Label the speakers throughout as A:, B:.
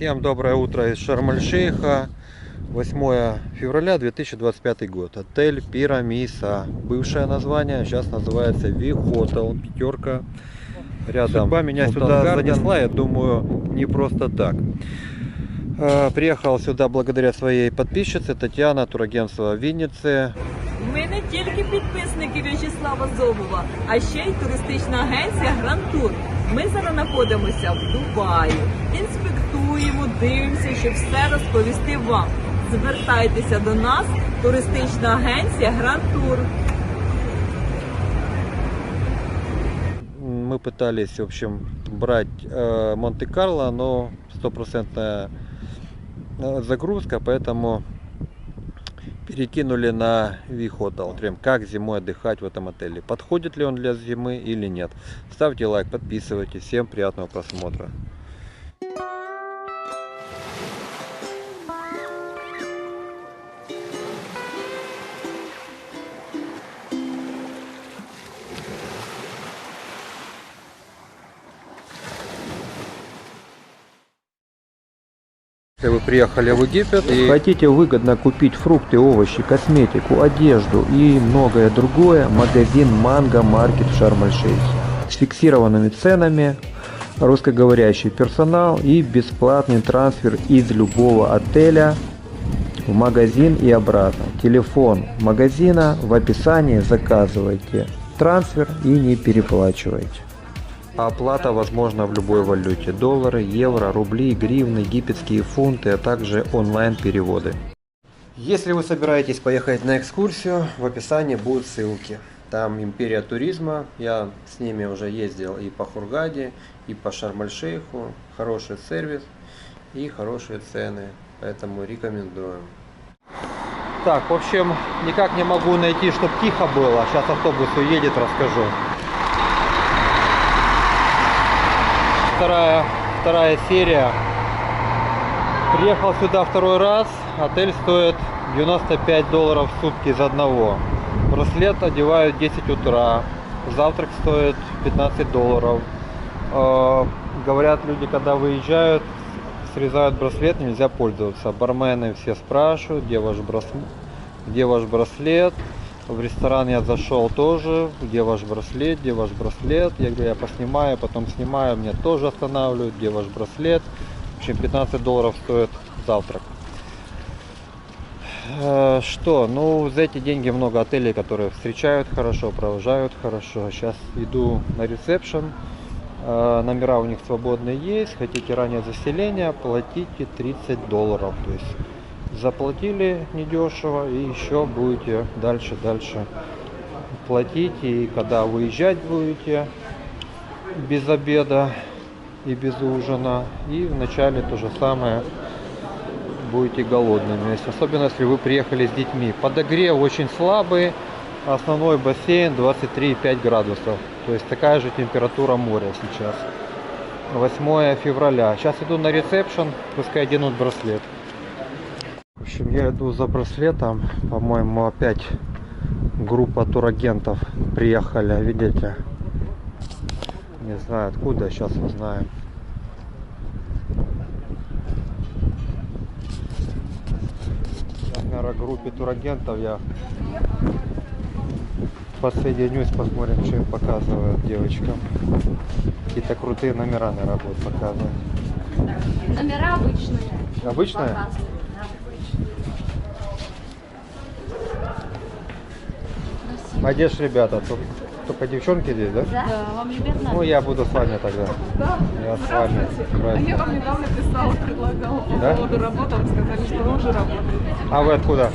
A: Всем доброе утро из Шарм-эль-Шейха. 8 февраля 2025 год. Отель Пирамиса. Бывшее название, сейчас называется Ви-Хотел. Пятерка. Рядом. Судьба меня сюда занесла, я думаю, не просто так. Приехал сюда благодаря своей подписчице Татьяна, турагентство Вінниці.
B: Ми не тільки підписники В'ячеслава Зобова, а ще й туристична агенція Grand Tour. Ми зараз знаходимося в Дубаї, інспектуємо, дивимося, щоб все розповісти вам. Звертайтеся до нас, туристична агенція Grand Tour.
A: Мы пытались, в общем, брать Монте-Карло, но стопроцентная загрузка, поэтому перекинули на Ви-Хотел. Как зимой отдыхать в этом отеле. Подходит ли он для зимы или нет. Ставьте лайк, подписывайтесь. Всем приятного просмотра. Если вы приехали в Египет и хотите выгодно купить фрукты, овощи, косметику, одежду и многое другое, магазин Манго Маркет в Шарм-эль-Шейхе. С фиксированными ценами, русскоговорящий персонал и бесплатный трансфер из любого отеля в магазин и обратно. Телефон магазина в описании, заказывайте трансфер и не переплачивайте. Оплата возможна в любой валюте: доллары, евро, рубли, гривны, египетские фунты, а также онлайн-переводы. Если вы собираетесь поехать на экскурсию, в описании будут ссылки. Там империя туризма, я с ними уже ездил и по Хургаде, и по Шарм-эль-Шейху. Хороший сервис и хорошие цены, поэтому рекомендуем. Так, в общем, никак не могу найти, чтобы тихо было. Сейчас автобус уедет, расскажу. Вторая серия. Приехал сюда второй раз. Отель стоит $95 в сутки за одного. Браслет одевают в 10 утра. Завтрак стоит $15. Говорят, люди, когда выезжают, срезают браслет, нельзя пользоваться. Бармены все спрашивают, где ваш браслет. В ресторан я зашел тоже, где ваш браслет, где ваш браслет. Я говорю, я поснимаю, потом снимаю, меня тоже останавливают, где ваш браслет. В общем, $15 стоит завтрак. Что, ну за эти деньги много отелей, которые встречают хорошо, провожают хорошо. Сейчас иду на ресепшн, номера у них свободные есть. Хотите раннее заселение, платите $30. То есть заплатили недешево и еще будете дальше платить. И когда выезжать будете без обеда и без ужина, и в начале то же самое, будете голодными, особенно если вы приехали с детьми. Подогрев очень слабый, основной бассейн 23,5 градусов, то есть такая же температура моря сейчас. 8 февраля. Сейчас иду на ресепшн, пускай оденут браслет. В общем, я иду за браслетом. По-моему, опять группа турагентов приехали, видите? Не знаю откуда, сейчас узнаем. Сейчас, наверное, группе турагентов я подсоединюсь, посмотрим, что им показывают девочкам. Какие-то крутые номера, наверное, будут показывать.
C: Номера обычные.
A: Обычные? Одежь, ребята, только девчонки здесь, да?
C: Да, вам ребят надо.
A: Ну, я буду с вами тогда.
D: Да.
A: Я с вами.
D: А я вам недавно писала, предлагала по
A: Да?
D: поводу работы, вы сказали, что вы уже работаете.
A: А вы откуда?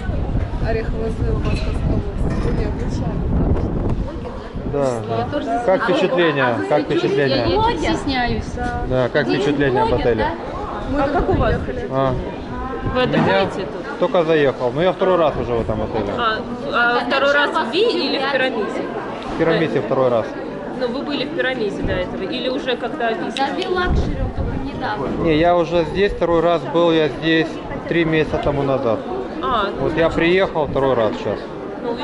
D: Ореховая слива, Московская область. Нет,
A: Да. Как впечатление? Как
C: Я
A: впечатление?
C: очень стесняюсь.
A: Да, как впечатление об отеле?
D: Мы а как у вас?
B: Вы отдыхаете тут?
A: Только заехал. Но я второй раз уже в этом отеле.
B: Второй раз в Ви или в Пирамиде?
A: В Пирамиде второй раз.
B: Ну, вы были в Пирамиде до этого? Или уже когда Ви?
C: Да, лакшери, только недавно.
A: Не, я уже здесь второй раз был, я здесь 3 месяца тому назад. Вот я приехал второй раз сейчас.
B: Ну, Ви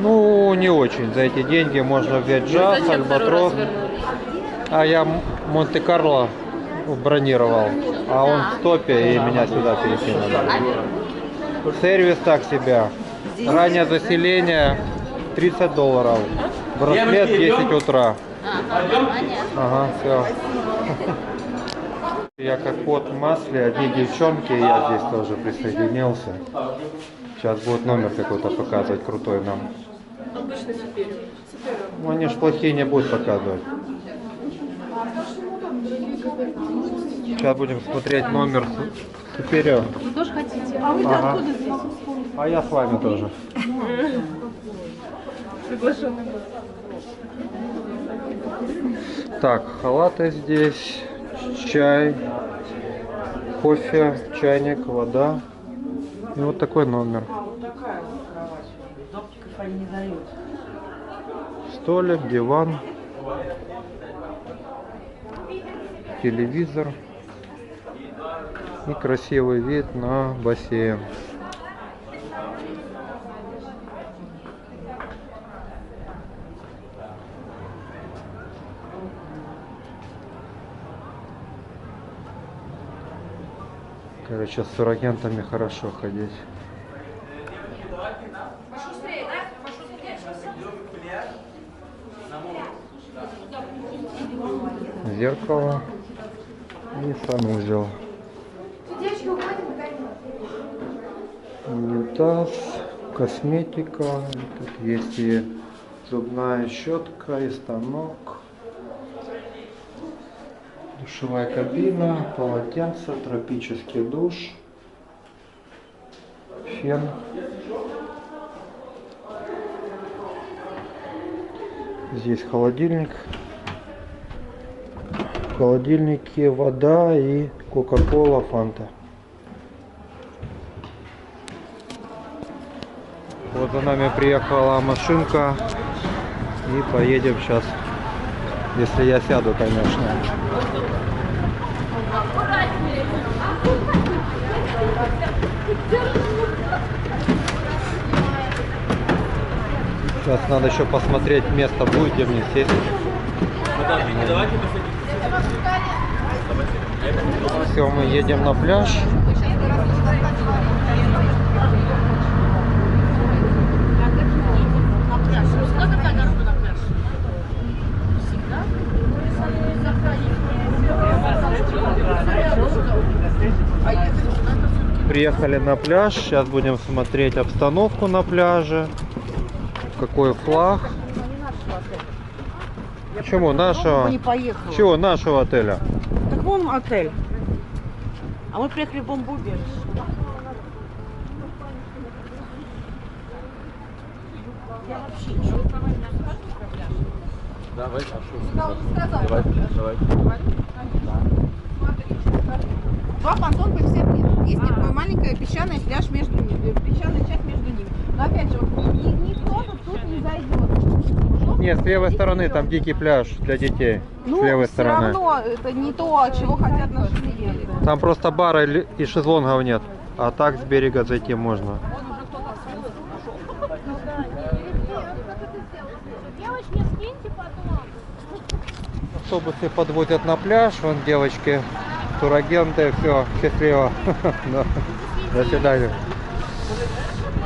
A: Ну, не очень. За эти деньги можно взять джаз,
B: зачем второй раз
A: альбатрос.
B: вернулись?
A: А я Монте-Карло бронировал. А он в стопе и меня сюда перекинули. Сервис так себе. Раннее заселение $30. Браслет 10 утра. Ага, все. Я как кот в масле, одни девчонки, и я здесь тоже присоединился. Сейчас будет номер какой-то показывать, крутой нам.
D: Обычно Супериор.
A: Ну они ж плохие не будут показывать. Сейчас будем смотреть номер Супериор.
C: Вы тоже хотите?
D: А вы
A: Ага.
D: откуда здесь?
A: А я с вами тоже.
D: Приглашенный был.
A: Так, халаты здесь, чай, кофе, чайник, вода. И вот такой номер. Столик, диван, телевизор и красивый вид на бассейн. Короче, с суррогентами хорошо ходить. Зеркало и санузел. Унитаз, косметика. Тут есть и зубная щетка, и станок. Душевая кабина, полотенце, тропический душ, фен. Здесь холодильник. В холодильнике вода и кока-кола, фанта. Вот за нами приехала машинка. И поедем сейчас. Если я сяду, конечно. Сейчас надо еще посмотреть место, будет где мне сесть. Все, мы едем на пляж. Приехали на пляж, сейчас будем смотреть обстановку на пляже. Какой флаг? Почему нашего?
E: Не поехала.
A: Чего нашего отеля?
E: Так вон отель. А мы приехали в бомбоубежище.
F: Давай, давай.
D: Два понтона 50 метров. Есть такая маленькая песчаная пляж между ними, песчаная часть между ними. Но опять же, никто тут не зайдет.
A: Нет, с левой стороны там дикий пляж для детей.
D: Ну,
A: с левой
D: все
A: стороны.
D: равно это не то, чего хотят наши клиенты.
A: Там просто бара и шезлонгов нет. А так с берега зайти можно. Автобусы подвозят на пляж. Вон девочки, турагенты. Все, счастливо. До свидания.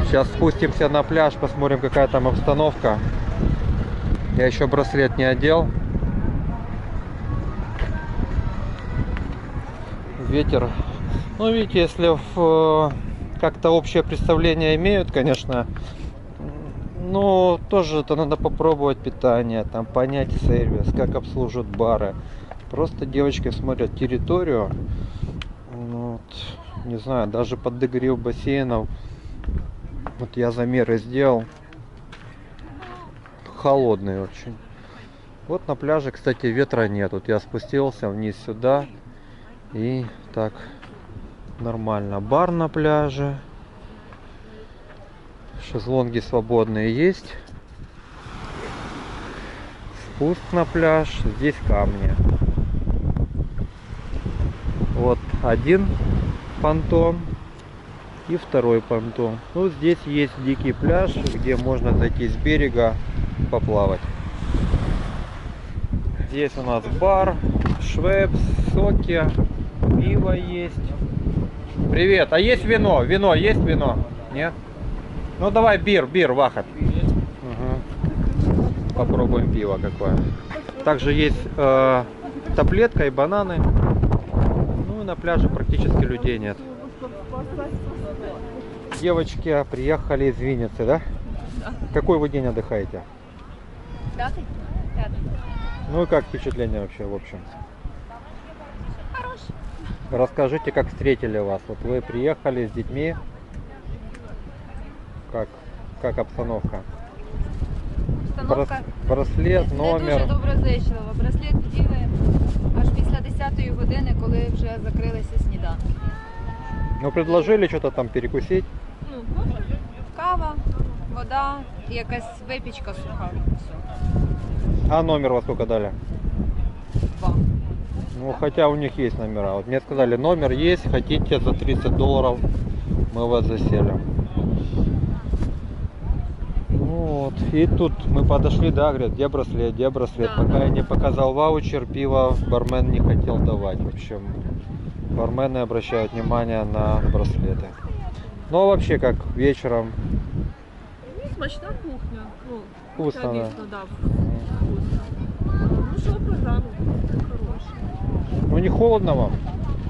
A: Сейчас спустимся на пляж, посмотрим, какая там обстановка. Я еще браслет не одел. Ветер. Ну, видите, если как-то общее представление имеют, конечно, но тоже это надо попробовать питание, там понять сервис, как обслуживают бары. Просто девочки смотрят территорию. Вот, не знаю, даже подогрев бассейнов. Вот я замеры сделал. Холодный очень. Вот на пляже, кстати, ветра нет. Вот я спустился вниз сюда. И так нормально. Бар на пляже. Шезлонги свободные есть. Спуск на пляж. Здесь камни. Вот один понтон и второй понтон. Ну, здесь есть дикий пляж, где можно зайти с берега поплавать. Здесь у нас бар, швепс, соки, пиво есть. Привет, а есть вино? Вино есть вино? Нет? Ну давай бир, Вахат. Угу. Попробуем пиво какое. Также есть таблетка и бананы. Ну и на пляже практически людей нет. Девочки приехали из Винницы, да? Да. Какой вы день отдыхаете?
C: Пятый?
A: Ну и как впечатление вообще, в общем?
C: Хороший.
A: Расскажите, как встретили вас. Вот вы приехали с детьми. Как обстановка?
F: Обстановка
A: Браслет,
F: не
A: номер.
F: дуже доброзичливо. Браслет вділи аж після 10-ї години, коли вже закрилися сніданки.
A: Ну предложили что-то там перекусить.
F: Кава, вода і якась випічка суха. Все.
A: А номер во сколько дали?
F: 2.
A: Ну хотя у них есть номера. Вот мне сказали, номер есть, хотите за $30 мы вас заселим. Вот. И тут мы подошли, да, говорят, где браслет, где браслет.
F: Да.
A: Пока я не показал ваучер, пиво бармен не хотел давать. В общем, бармены обращают внимание на браслеты. Ну а вообще как вечером?
B: Смачна кухня. Ну,
A: Вкусно, да.
B: дійсно, да. Вкусно. Ну що, програму хороша.
A: Ну не холодно вам?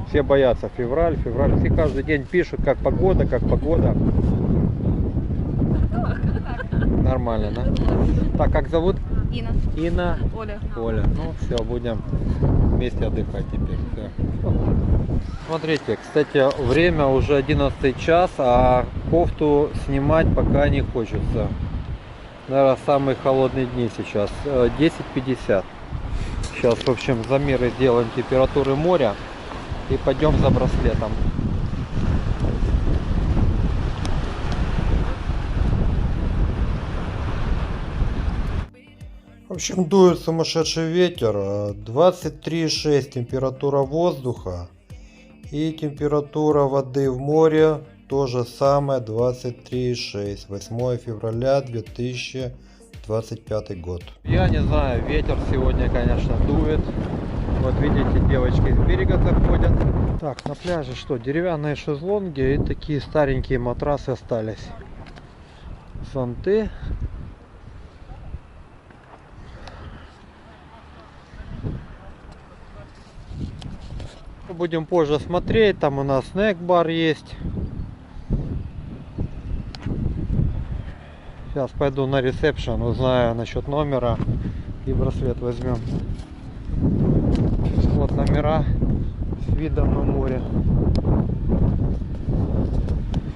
A: Все боятся февраль. Все каждый день пишут, как погода, как погода. Нормально, да? Так, как зовут?
F: Інна.
A: Инна.
B: Оля.
A: Ну все, будем вместе отдыхать теперь. Все. Смотрите, кстати, время уже 11 час, а кофту снимать пока не хочется. Наверное, самые холодные дни сейчас. 10:50. Сейчас, в общем, замеры сделаем температуры моря и пойдем за браслетом. В общем, дует сумасшедший ветер. 23,6 температура воздуха. И температура воды в море тоже самое, 23,6. 8 февраля 2025 год. Я не знаю, ветер сегодня, конечно, дует. Вот видите, девочки с берега заходят. Так, на пляже что? Деревянные шезлонги и такие старенькие матрасы остались. Зонты. Будем позже смотреть, там у нас снэк-бар есть. Сейчас пойду на ресепшн, узнаю насчет номера и браслет возьмем. Вот номера с видом на море.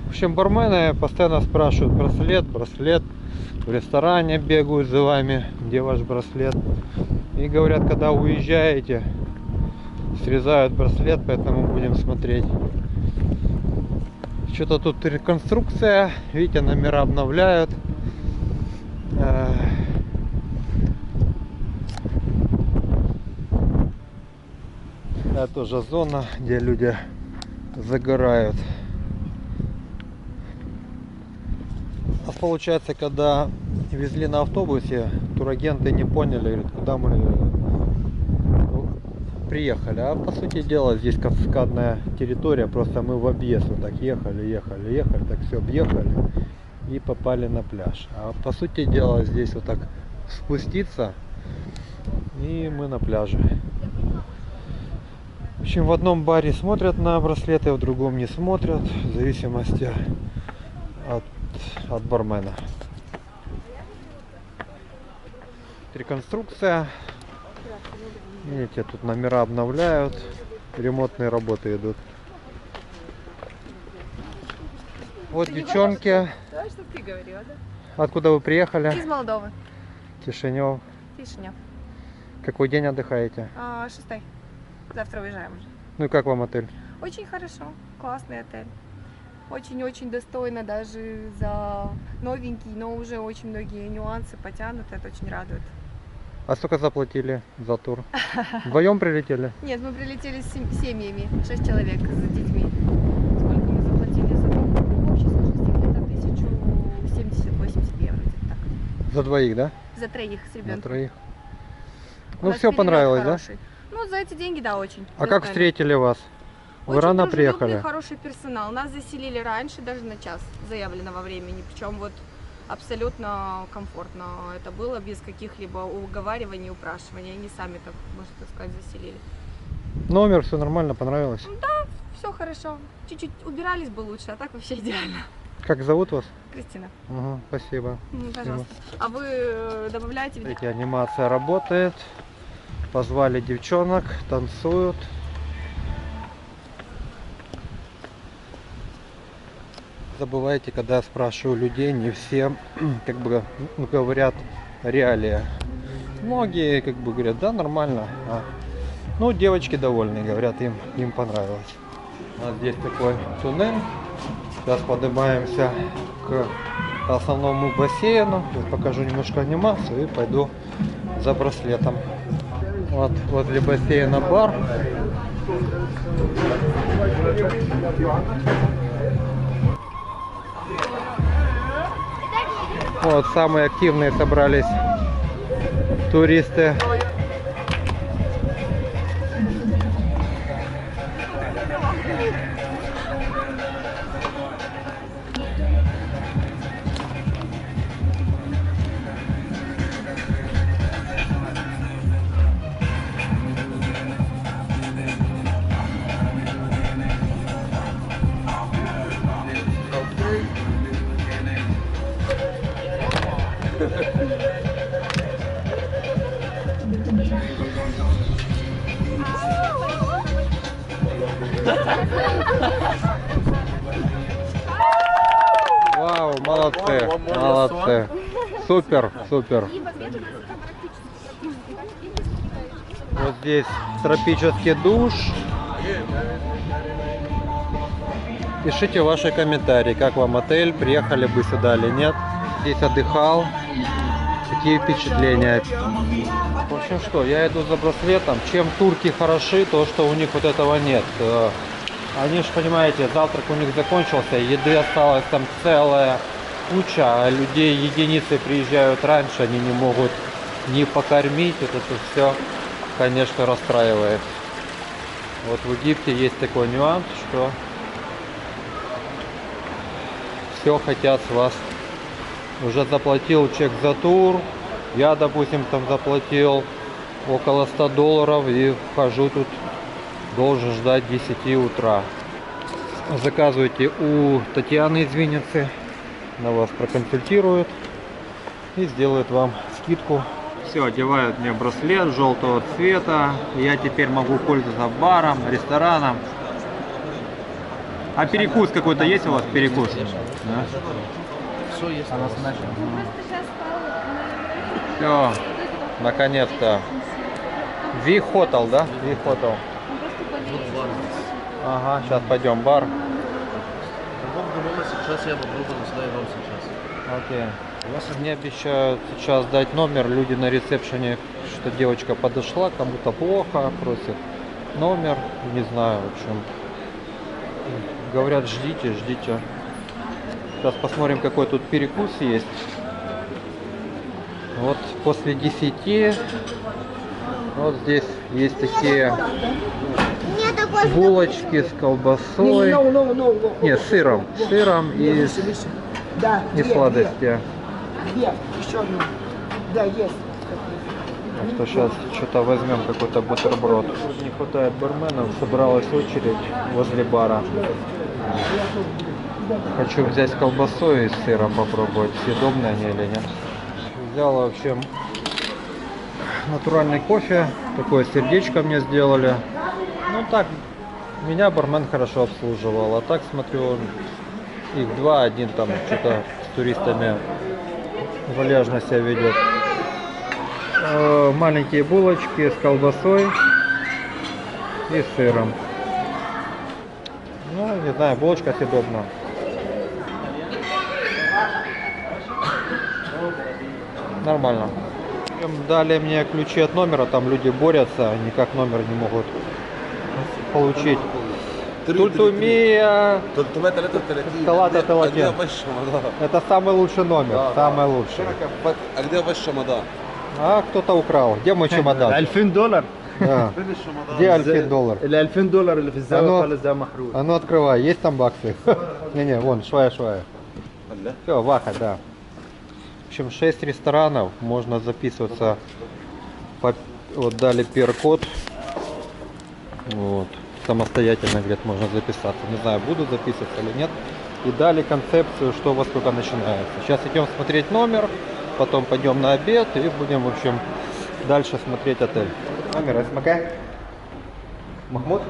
A: В общем, бармены постоянно спрашивают браслет. В ресторане бегают за вами, где ваш браслет. И говорят, когда уезжаете, срезают браслет, поэтому будем смотреть. Что-то тут реконструкция, видите, номера обновляют. Это тоже зона, где люди загорают. А получается, когда везли на автобусе, турагенты не поняли, говорят, куда мы приехали. А по сути дела здесь каскадная территория, просто мы в объезд вот так ехали, так все объехали и попали на пляж. А по сути дела здесь вот так спуститься и мы на пляже. В общем, в одном баре смотрят на браслеты, в другом не смотрят, в зависимости от бармена. Реконструкция. Видите, тут номера обновляют, ремонтные работы идут. Вот девчонки.
F: Давай, что ты говорила, да?
A: Откуда вы приехали?
F: Из Молдовы.
A: Кишинев.
F: Кишинев.
A: Какой день отдыхаете?
F: 6. Завтра уезжаем уже.
A: Ну и как вам отель?
F: Очень хорошо. Классный отель. Очень-очень достойно, даже за новенький, но уже очень многие нюансы потянут. Это очень радует.
A: А сколько заплатили за тур? Вдвоем прилетели?
F: Нет, мы прилетели с семьями, 6 человек с детьми. Сколько мы заплатили за тур? В общей сложности где-то 1070-80 евро. Где-то так.
A: За двоих, да?
F: За троих с
A: За
F: ребенком.
A: троих.
F: У
A: Ну
F: нас
A: все
F: перелет
A: понравилось,
F: хороший. Ну, за эти деньги, да, очень.
A: да? А как
F: Достойно.
A: встретили вас? Вы рано
F: дружелюбный,
A: приехали?
F: хороший персонал. Нас заселили раньше, даже на час заявленного времени. Причем вот абсолютно комфортно это было, без каких-либо уговариваний, упрашиваний. Они сами, так можно так сказать, заселили.
A: Номер, все нормально, понравилось?
F: Все хорошо. Чуть-чуть убирались бы лучше, а так вообще идеально.
A: Как зовут вас?
F: Кристина,
A: Угу, спасибо.
F: пожалуйста. А вы добавляете?
A: Смотрите, анимация работает. Позвали девчонок, танцуют. Забывайте, когда я спрашиваю людей, не все как бы говорят реалии. Многие как бы говорят, да, нормально. Ну, девочки довольны, говорят, им понравилось. Вот здесь такой туннель. Сейчас поднимаемся к основному бассейну. Я покажу немножко анимацию и пойду за браслетом. Вот возле бассейна бар. Вот самые активные собрались туристы. Вау, молодцы, молодцы. Супер, супер. Вот здесь тропический душ. Пишите ваши комментарии, как вам отель, приехали бы сюда или нет. Здесь отдыхал. Какие впечатления? В общем, что, я иду за браслетом. Чем турки хороши, то что у них вот этого нет. Они же, понимаете, завтрак у них закончился, еды осталось там целая куча, а людей единицы приезжают раньше, они не могут не покормить. Вот это все, конечно, расстраивает. Вот в Египте есть такой нюанс, что все хотят с вас. Уже заплатил чек за тур, я, допустим, там заплатил около $100 и вхожу тут, должен ждать 10 утра. Заказывайте у Татьяны из Винницы, она вас проконсультирует и сделает вам скидку. Все, одевают мне браслет желтого цвета, я теперь могу пользоваться баром, рестораном. А перекус какой-то есть у вас? Перекус? Да?
G: Все есть.
A: Все, наконец-то. V-Hotel, да? V-Hotel. Ага, сейчас пойдем в бар.
G: Сейчас я попробую сюда и вам сейчас.
A: Окей. Мне обещают сейчас дать номер. Люди на ресепшене, что девочка подошла, кому-то плохо, просит номер. Не знаю, в общем. Говорят, ждите, ждите. Сейчас посмотрим, какой тут перекус есть. Вот после 10 вот здесь есть такие булочки с колбасой. Нет, с сыром. С сыром и сладости. Так что сейчас что-то возьмем, какой-то бутерброд. Не хватает барменов, собралась очередь возле бара. Хочу взять с колбасой и с сыром попробовать, съедобные они или нет. Взял, в общем, натуральный кофе, такое сердечко мне сделали. Ну так, меня бармен хорошо обслуживал, а так смотрю, их два, один там что-то с туристами вальяжно себя ведет. Маленькие булочки с колбасой и с сыром. Ну, не знаю, булочка съедобна. Нормально. Дали мне ключи от номера, там люди борются, никак номер не могут получить. Тультумия, Талата Таладин. Это самый лучший номер, самый лучший.
G: А где ваш чемодан?
A: А кто-то украл. Где мой чемодан?
G: $2000.
A: Да. Где $2000?
G: ال $2000 اللي في الزاوية
A: أنا-
G: خالص ده محروق.
A: А ну открывай, есть там баксы? Не-не, вон, швая. Все, ваха, да. В общем, 6 ресторанов, можно записываться. Вот дали QR-код. Вот. Самостоятельно, говорят, можно записаться. Не знаю, буду записываться или нет. И дали концепцию, что во сколько начинается. Сейчас идем смотреть номер, потом пойдем на обед и будем, в общем, дальше смотреть отель. Номер СМК? Махмуд?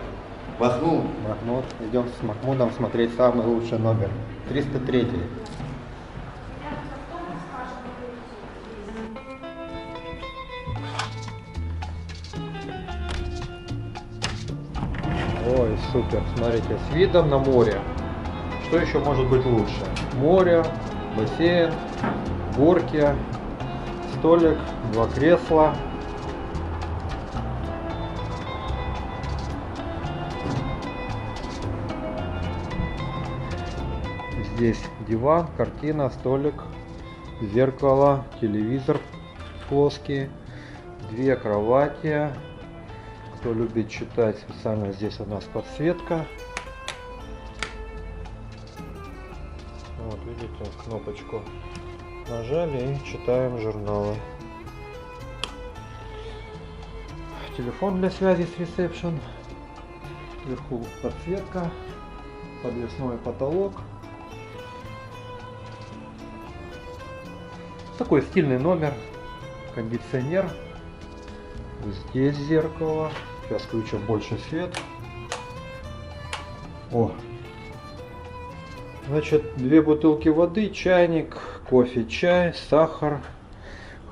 A: Махмуд. Идем с Махмудом смотреть самый лучший номер. 303. Ой, супер, смотрите, с видом на море. Что еще может быть лучше? Море, бассейн, горки, столик, 2 кресла. Здесь диван, картина, столик, зеркало, телевизор плоский, 2 кровати. Кто любит читать, специально здесь у нас подсветка. Вот видите, кнопочку нажали и читаем журналы. Телефон для связи с ресепшн. Вверху подсветка, подвесной потолок. Такой стильный номер, кондиционер. Здесь зеркало. Сейчас включу больше свет. О! Значит, 2 бутылки воды, чайник, кофе, чай, сахар,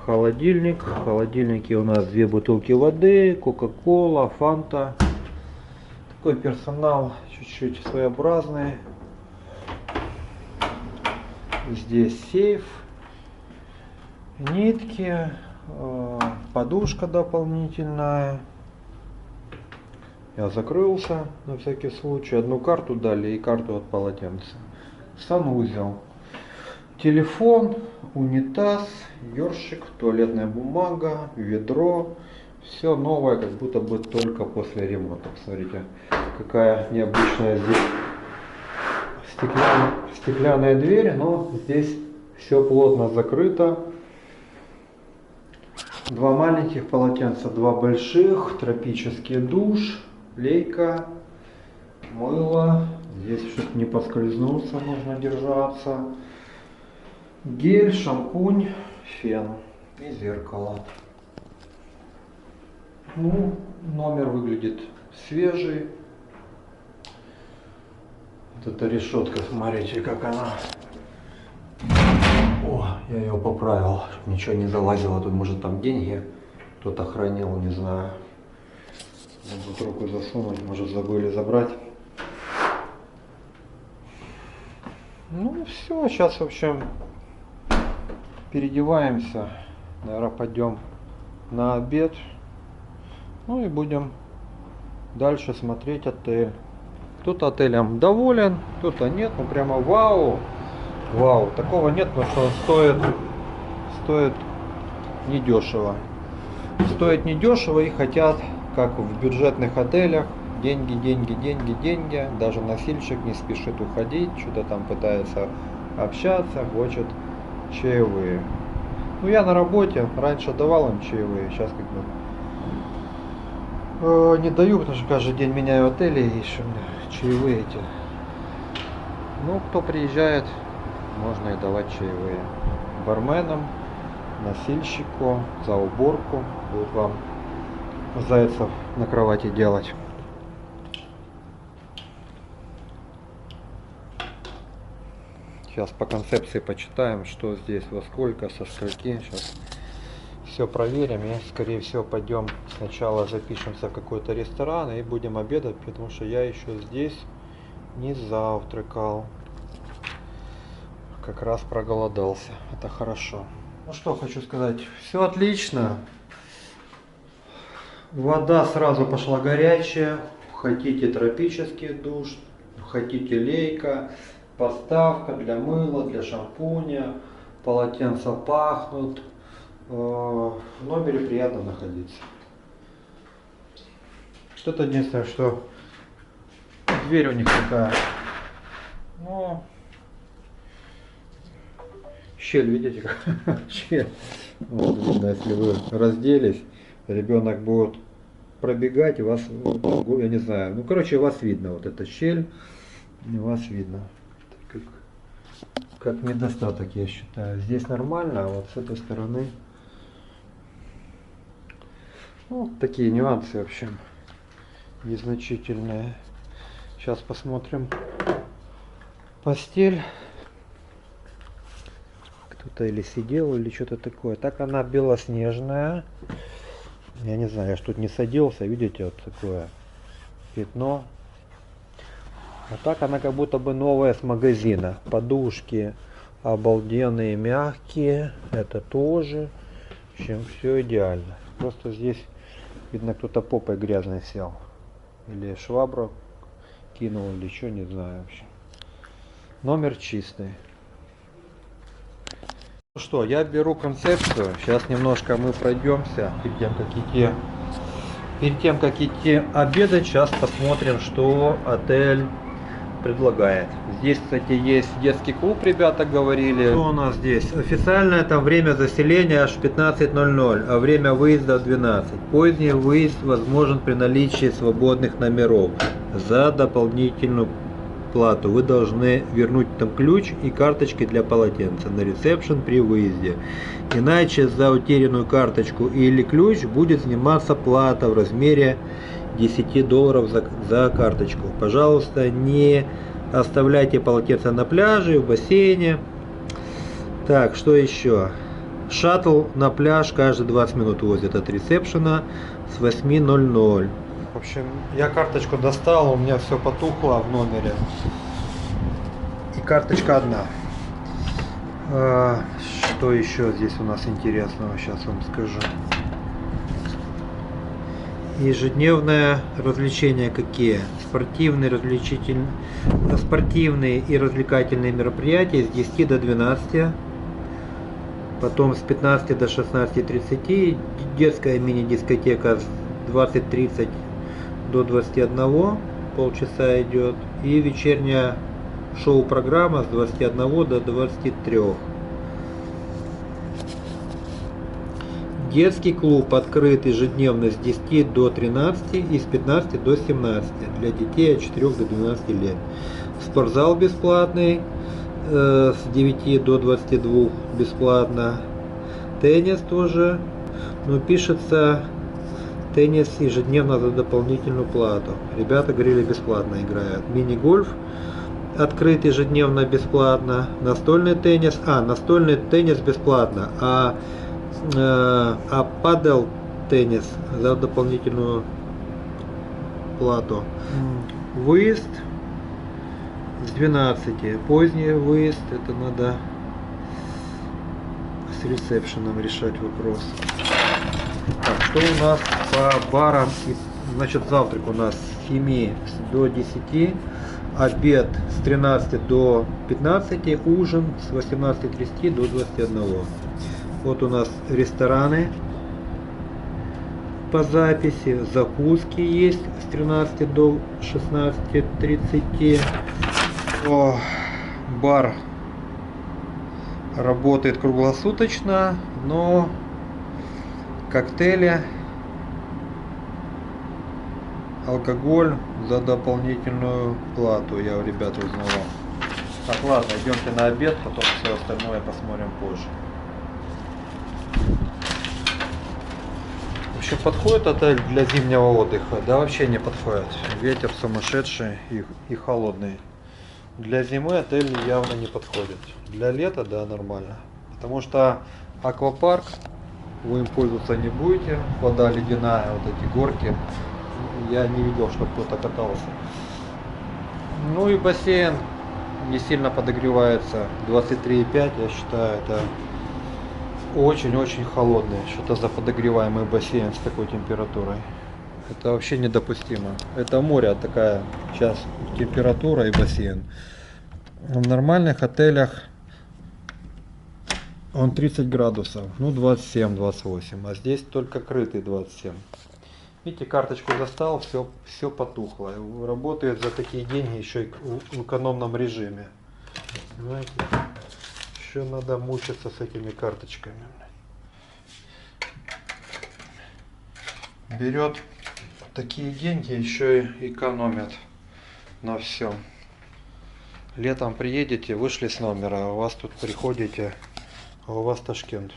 A: холодильник. В холодильнике у нас 2 бутылки воды, кока-кола, фанта. Такой персонал чуть-чуть своеобразный. Здесь сейф, нитки, подушка дополнительная. Я закрылся на всякий случай. 1 карту дали и карту от полотенца. Санузел. Телефон, унитаз, ёршик, туалетная бумага, ведро. Все новое, как будто бы только после ремонта. Смотрите, какая необычная здесь стеклянная дверь, но здесь все плотно закрыто. 2 маленьких полотенца, 2 больших, тропический душ, лейка, мыло. Здесь, чтобы не поскользнуться, нужно держаться. Гель, шампунь, фен и зеркало. Ну, номер выглядит свежий. Вот эта решетка, смотрите, как она. О, я ее поправил, чтобы ничего не залазило. Тут, может, там деньги кто-то хранил, не знаю. Могут руку засунуть, может, забыли забрать. Ну все, сейчас, в общем, переодеваемся. Наверное, пойдем на обед. Ну и будем дальше смотреть отель. Кто-то отелем доволен, кто-то нет. Ну прямо вау. Вау, такого нет, потому что стоит недешево. Стоит недешево и хотят, как в бюджетных отелях, деньги. Даже носильщик не спешит уходить, что-то там пытается общаться, хочет чаевые. Ну я на работе, раньше давал им чаевые, сейчас как бы не даю, потому что каждый день меняю отели и еще чаевые эти. Ну кто приезжает, можно и давать чаевые. Барменам, носильщику, за уборку будут вам зайцев на кровати делать. Сейчас по концепции почитаем, что здесь, во сколько, со скольки. Сейчас все проверим и, скорее всего, пойдем сначала запишемся в какой-то ресторан и будем обедать, потому что я еще здесь не завтракал. Как раз проголодался. Это хорошо. Ну что хочу сказать. Все отлично. Вода сразу пошла горячая. Хотите тропический душ, хотите лейка. Подставка для мыла, для шампуня. Полотенца пахнут. В номере приятно находиться. Что-то единственное, что дверь у них такая. Ну, щель, видите, как щель. Вот, видно, если вы разделись, ребенок будет пробегать, и вас, я не знаю, ну, короче, вас видно, вот эта щель, и вас видно. Как недостаток, я считаю. Здесь нормально, а вот с этой стороны, ну, такие нюансы, в общем, незначительные. Сейчас посмотрим постель. Кто-то или сидел, или что-то такое. Так она белоснежная. Я не знаю, я ж тут не садился, видите, вот такое пятно. А так она как будто бы новая с магазина. Подушки обалденные, мягкие. Это тоже. В общем, все идеально. Просто здесь, видно, кто-то попой грязной сел. Или швабру кинул, или что, не знаю вообще. Номер чистый. Ну что, я беру концепцию. Сейчас немножко мы пройдемся перед тем, как идти обедать. Сейчас посмотрим, что отель предлагает. Здесь, кстати, есть детский клуб, ребята говорили. Что у нас здесь? Официальное там время заселения аж 15:00, а время выезда 12. Поздний выезд возможен при наличии свободных номеров. За дополнительную плату вы должны вернуть там ключ и карточки для полотенца на ресепшн при выезде. Иначе за утерянную карточку или ключ будет сниматься плата в размере $10 за карточку. Пожалуйста, не оставляйте полотенца на пляже, в бассейне. Так, что еще? Шаттл на пляж каждые 20 минут возят от ресепшена с 8:00. В общем, я карточку достал, у меня все потухло в номере. И карточка одна. Что еще здесь у нас интересного, сейчас вам скажу. Ежедневное развлечения какие? Спортивные и развлекательные мероприятия с 10 до 12. Потом с 15 до 16:30. Детская мини-дискотека с 20:30 до 21, полчаса идет. И вечерняя шоу-программа с 21 до 23. Детский клуб открыт ежедневно с 10 до 13 и с 15 до 17 для детей от 4 до 12 лет. Спортзал бесплатный с 9 до 22 бесплатно. Теннис тоже, но пишется теннис ежедневно за дополнительную плату. Ребята говорили, бесплатно играют. Мини-гольф открыт ежедневно бесплатно. Настольный теннис бесплатно, а падел теннис за дополнительную плату. Выезд с 12. Поздний выезд, это надо с ресепшеном решать вопрос. Так, что у нас по барам? Значит, завтрак у нас с 7 до 10, обед с 13 до 15, ужин с 18:30 до 21. Вот у нас рестораны по записи, закуски есть с 13 до 16:30. Бар работает круглосуточно, но коктейли, алкоголь за дополнительную плату, я у ребят узнавал. Так, ладно, идемте на обед, потом все остальное посмотрим позже. Вообще подходит отель для зимнего отдыха? Да, вообще не подходит. Ветер сумасшедший и холодный. Для зимы отель явно не подходит. Для лета, да, нормально. Потому что аквапарк, вы им пользоваться не будете. Вода ледяная, вот эти горки. Я не видел, чтобы кто-то катался. Ну и бассейн не сильно подогревается. 23,5, я считаю, это очень-очень холодный. Что-то за подогреваемый бассейн с такой температурой. Это вообще недопустимо. Это море такая сейчас температура и бассейн. В нормальных отелях он 30 градусов, ну 27-28, а здесь только крытый 27. Видите, карточку достал, все потухло. Работает за такие деньги еще и в экономном режиме. Понимаете? Еще надо мучиться с этими карточками. Берет такие деньги, еще и экономят на всем. Летом приедете, вышли с номера, а у вас тут приходите, а у вас Ташкент.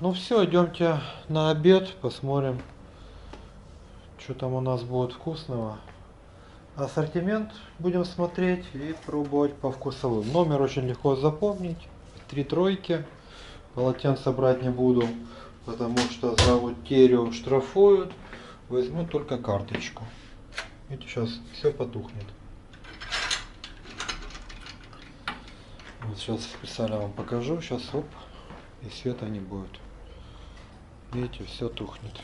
A: Ну все, идемте на обед, посмотрим, что там у нас будет вкусного. Ассортимент будем смотреть и пробовать по вкусовым. Номер очень легко запомнить. 3 тройки. Полотенца брать не буду, потому что за утерю штрафуют. Возьму только карточку. Видите, сейчас все потухнет. Вот сейчас специально вам покажу. Сейчас оп, и света не будет. Видите, все тухнет.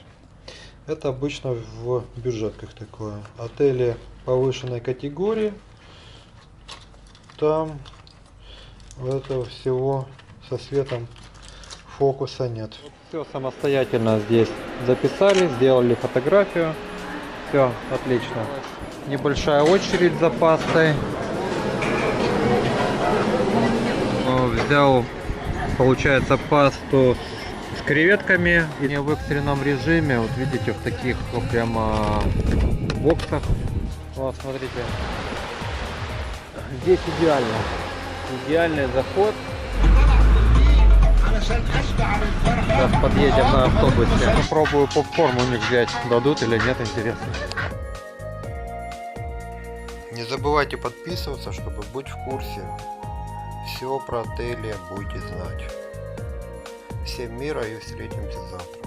A: Это обычно в бюджетках такое. Отели повышенной категории. Там этого всего со светом фокуса нет. Все самостоятельно здесь записали, сделали фотографию. Все отлично. Небольшая очередь за пастой. Взял, получается, пасту с креветками. И не в экстренном режиме. Вот видите, в таких вот прямо боксах. Вот, смотрите. Здесь идеально. Идеальный заход. Сейчас подъедем на автобусе. Попробую попкорн у них взять. Дадут или нет, интересно. Не забывайте подписываться, чтобы быть в курсе. Все про отели будете знать. Всем мира и встретимся завтра.